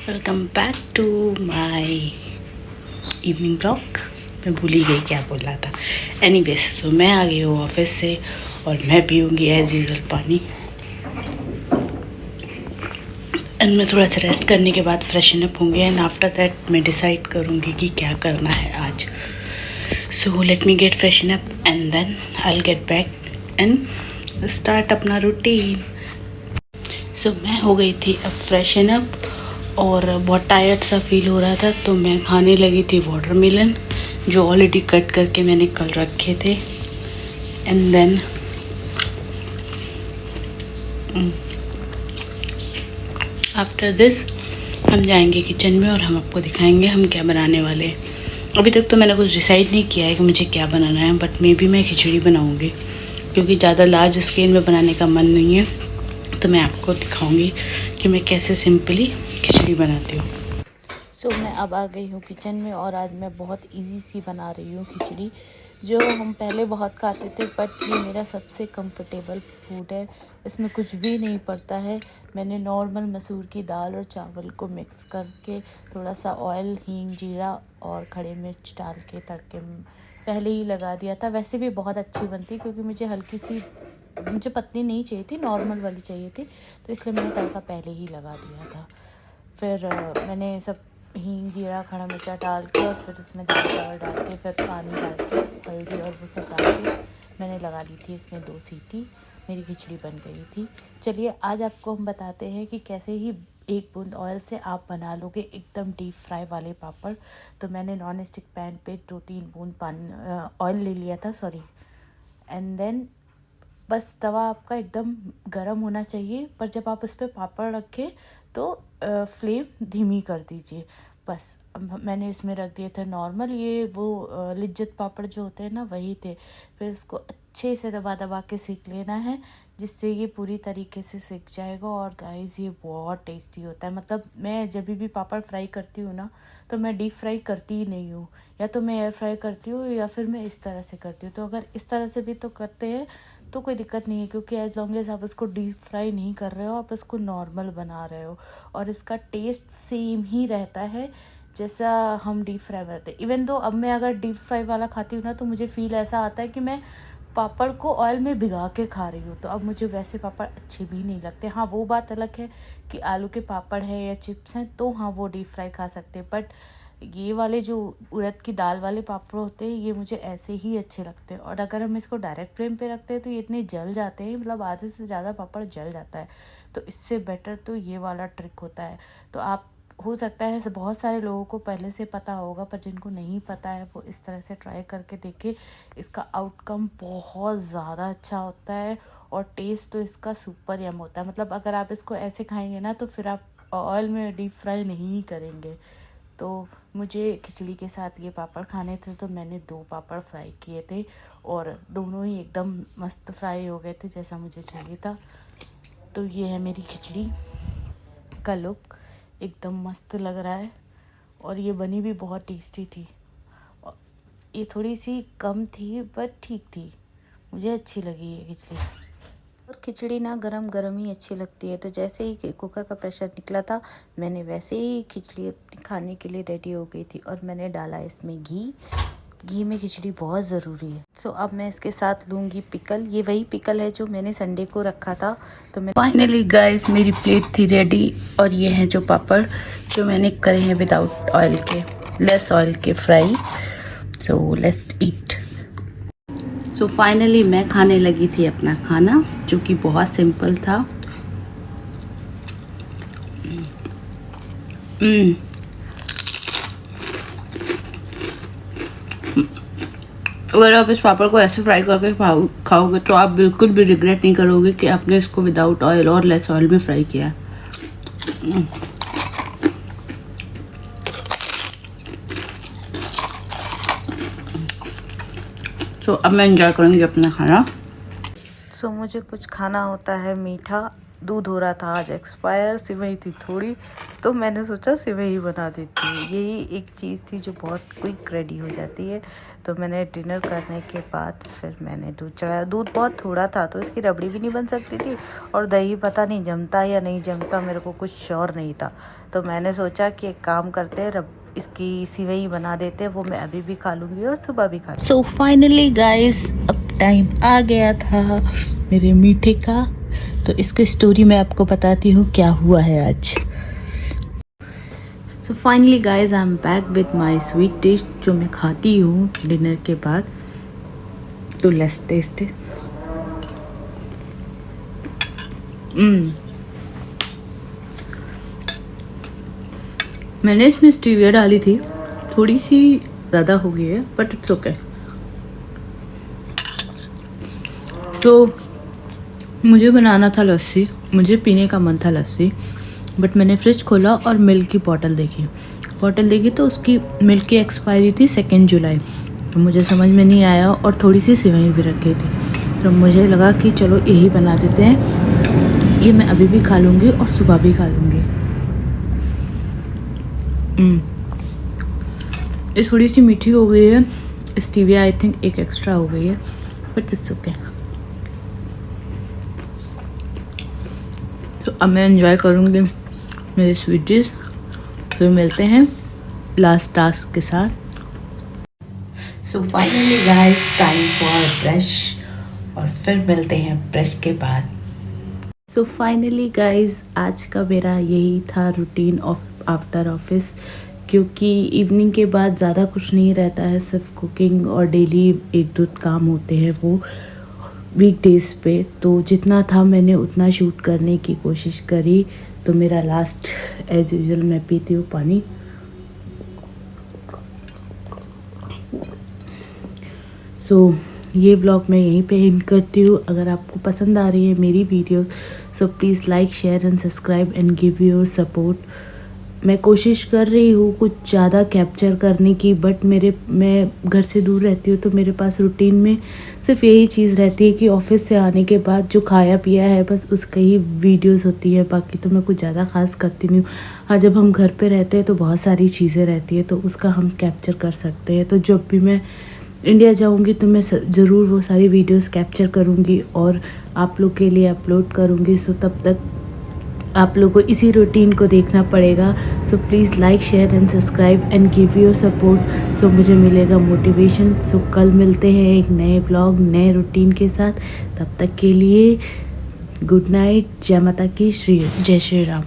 Welcome back to my evening blog. मैं भूल ही गई क्या बोल रहा था। एनीवेज, तो मैं आ गई हूँ ऑफिस से और मैं पीऊँगी एज यूजुअल पानी। एंड मैं थोड़ा सा रेस्ट करने के बाद फ्रेशन अप होंगे एंड आफ्टर दैट मैं डिसाइड करूँगी कि क्या करना है आज। So let me get freshen up and then I will get back and start अपना रूटीन। सो मैं हो गई थी अब फ्रेशन अप और बहुत टायर्ड सा फील हो रहा था, तो मैं खाने लगी थी वाटरमेलन जो ऑलरेडी कट करके मैंने कल रखे थे। एंड देन आफ्टर दिस हम जाएंगे किचन में और हम आपको दिखाएंगे हम क्या बनाने वाले हैं। अभी तक तो मैंने कुछ डिसाइड नहीं किया है कि मुझे क्या बनाना है, बट मे बी मैं खिचड़ी बनाऊंगी क्योंकि ज़्यादा लार्ज स्केल में बनाने का मन नहीं है। तो मैं आपको दिखाऊंगी कि मैं कैसे सिंपली खिचड़ी बनाती हूँ। सो मैं अब आ गई हूँ किचन में और आज मैं बहुत इजी सी बना रही हूँ खिचड़ी, जो हम पहले बहुत खाते थे, बट ये मेरा सबसे कंफर्टेबल फूड है। इसमें कुछ भी नहीं पड़ता है। मैंने नॉर्मल मसूर की दाल और चावल को मिक्स करके थोड़ा सा ऑयल, हींग, जीरा और खड़े मिर्च डाल के तड़के पहले ही लगा दिया था। वैसे भी बहुत अच्छी बनती क्योंकि मुझे पतली नहीं चाहिए थी, नॉर्मल वाली चाहिए थी, तो इसलिए मैंने तड़का पहले ही लगा दिया था। फिर मैंने सब हींग, जीरा, खड़ा मिर्चा डाल के और फिर इसमें दाल चावल डाल के फिर पानी डाल के हल्दी और वो सब डाल के मैंने लगा दी थी इसमें 2 सीटी। मेरी खिचड़ी बन गई थी। चलिए आज आपको हम बताते हैं कि कैसे ही 1 बूंद ऑयल से आप बना लोगे एकदम डीप फ्राई वाले पापड़। तो मैंने नॉन स्टिक पैन पे 2-3 बूंद ऑयल ले लिया था, एंड देन बस तवा आपका एकदम गर्म होना चाहिए, पर जब आप उस पर पापड़ रखें तो फ्लेम धीमी कर दीजिए। बस मैंने इसमें रख दिए थे नॉर्मल, ये वो लिज्जत पापड़ जो होते हैं ना, वही थे। फिर इसको अच्छे से दबा दबा के सेक लेना है जिससे ये पूरी तरीके से सेक जाएगा। और गाइस ये बहुत टेस्टी होता है। मतलब मैं जब भी पापड़ फ्राई करती हूँ ना, तो मैं डीप फ्राई करती ही नहीं हूँ, या तो मैं एयर फ्राई करती हूँ या फिर मैं इस तरह से करती हूँ। तो अगर इस तरह से भी तो करते हैं तो कोई दिक्कत नहीं है, क्योंकि एज लॉन्ग एज आप इसको डीप फ्राई नहीं कर रहे हो, आप इसको नॉर्मल बना रहे हो और इसका टेस्ट सेम ही रहता है जैसा हम डीप फ्राई बनाते हैं। इवन दो अब मैं अगर डीप फ्राई वाला खाती हूँ ना, तो मुझे फील ऐसा आता है कि मैं पापड़ को ऑयल में भिगा के खा रही हूँ। तो अब मुझे वैसे पापड़ अच्छे भी नहीं लगते। हाँ, वो बात अलग है कि आलू के पापड़ है या चिप्स हैं तो हाँ वो डीप फ्राई खा सकते हैं, बट ये वाले जो उड़द की दाल वाले पापड़ होते हैं ये मुझे ऐसे ही अच्छे लगते हैं। और अगर हम इसको डायरेक्ट फ्लेम पे रखते हैं तो ये इतने जल जाते हैं, मतलब आधे से ज़्यादा पापड़ जल जाता है। तो इससे बेटर तो ये वाला ट्रिक होता है। तो आप, हो सकता है बहुत सारे लोगों को पहले से पता होगा, पर जिनको नहीं पता है वो इस तरह से ट्राई करके देखें। इसका आउटकम बहुत ज़्यादा अच्छा होता है और टेस्ट तो इसका सुपर यम होता है। मतलब अगर आप इसको ऐसे खाएंगे ना तो फिर आप ऑयल में डीप फ्राई नहीं करेंगे। तो मुझे खिचड़ी के साथ ये पापड़ खाने थे, तो मैंने 2 पापड़ फ्राई किए थे और दोनों ही एकदम मस्त फ्राई हो गए थे जैसा मुझे चाहिए था। तो ये है मेरी खिचड़ी का लुक, एकदम मस्त लग रहा है और ये बनी भी बहुत टेस्टी थी। ये थोड़ी सी कम थी बट ठीक थी, मुझे अच्छी लगी ये खिचड़ी। और खिचड़ी ना गरम गरम ही अच्छी लगती है। तो जैसे ही कुकर का प्रेशर निकला था, मैंने वैसे ही खिचड़ी अपनी खाने के लिए रेडी हो गई थी और मैंने डाला इसमें घी में खिचड़ी बहुत ज़रूरी है। सो अब मैं इसके साथ लूँगी पिकल। ये वही पिकल है जो मैंने संडे को रखा था। तो मैं फाइनली गाइस मेरी प्लेट थी रेडी और ये हैं जो पापड़ जो मैंने करे हैं विदाउट ऑयल के, लेस ऑयल के fry. So let's eat. So finally मैं खाने लगी थी अपना खाना जो कि बहुत सिंपल था। अगर आप इस पापड़ को ऐसे फ्राई करके खाओगे तो आप बिल्कुल भी रिग्रेट नहीं करोगे कि आपने इसको विदाउट ऑयल और लेस ऑयल में फ्राई किया है। तो अब मैं एंजॉय करूँगी अपना खाना। सो मुझे कुछ खाना होता है मीठा। दूध हो रहा था आज एक्सपायर, सिवई थी थोड़ी, तो मैंने सोचा सेवई बना देती हूँ। यही एक चीज़ थी जो बहुत क्विक रेडी हो जाती है। तो मैंने डिनर करने के बाद फिर मैंने दूध चढ़ाया। दूध बहुत थोड़ा था तो इसकी रबड़ी भी नहीं बन सकती थी, और दही पता नहीं जमता या नहीं जमता, मेरे को कुछ श्योर नहीं था। तो मैंने सोचा कि एक काम करते हैं, इसकी सेवई बना देते हैं, वो मैं अभी भी खा लूँगी और सुबह भी खा लूँगी। सो फाइनली गाइस, अब टाइम आ गया था मेरे मीठे का। तो इसकी स्टोरी मैं आपको बताती हूँ क्या हुआ है आज। So finally guys, I am back with my sweet dish जो मैं खाती हूँ डिनर के बाद। तो लेट्स टेस्ट इट। मैंने इसमें स्टीविया डाली थी, थोड़ी सी ज़्यादा हो गई है, बट इट्स ओके। तो मुझे बनाना था लस्सी, मुझे पीने का मन था लस्सी, बट मैंने फ्रिज खोला और मिल्क की बॉटल देखी तो उसकी मिल्क की एक्सपायरी थी 2 जुलाई। तो मुझे समझ में नहीं आया, और थोड़ी सी सेवई भी रखी थी। तो मुझे लगा कि चलो यही बना देते हैं, ये मैं अभी भी खा लूँगी और सुबह भी खा लूँगी। ये थोड़ी सी मीठी हो गई है, स्टीविया आई थिंक एक एक्स्ट्रा हो गई है, बट इट्स ओके। तो अब मैं एंजॉय करूँगी मेरे स्वीट डिश। फिर मिलते हैं लास्ट टास्क के साथ। So finally guys, time for brush, और फिर मिलते हैं ब्रश के बाद। सो फाइनली गाइस, आज का मेरा यही था रूटीन ऑफ आफ्टर ऑफिस, क्योंकि इवनिंग के बाद ज़्यादा कुछ नहीं रहता है, सिर्फ कुकिंग और डेली 1-2 काम होते हैं वो वीकडेज़ पे। तो जितना था मैंने उतना शूट करने की कोशिश करी। तो मेरा लास्ट एज यूजुअल मैं पीती हूँ पानी। सो ये व्लॉग मैं यहीं पे एंड करती हूँ। अगर आपको पसंद आ रही है मेरी video, so please like, share and subscribe and give your support. मैं कोशिश कर रही हूँ कुछ ज़्यादा कैप्चर करने की, बट मैं घर से दूर रहती हूँ, तो मेरे पास रूटीन में सिर्फ यही चीज़ रहती है कि ऑफिस से आने के बाद जो खाया पिया है बस उसका ही वीडियोस होती है। बाकी तो मैं कुछ ज़्यादा खास करती नहीं हूँ। हाँ, जब हम घर पे रहते हैं तो बहुत सारी चीज़ें रहती है, तो उसका हम कैप्चर कर सकते हैं। तो जब भी मैं इंडिया जाऊंगी तो मैं ज़रूर वो सारी वीडियोस कैप्चर करूंगी और आप लोग के लिए अपलोड करूंगी। सो तब तक आप लोग को इसी रूटीन को देखना पड़ेगा। So please like, share and subscribe and give your support. So मुझे मिलेगा मोटिवेशन। सो कल मिलते हैं एक नए ब्लॉग, नए रूटीन के साथ। तब तक के लिए गुड नाइट। जय माता की, जय श्री राम।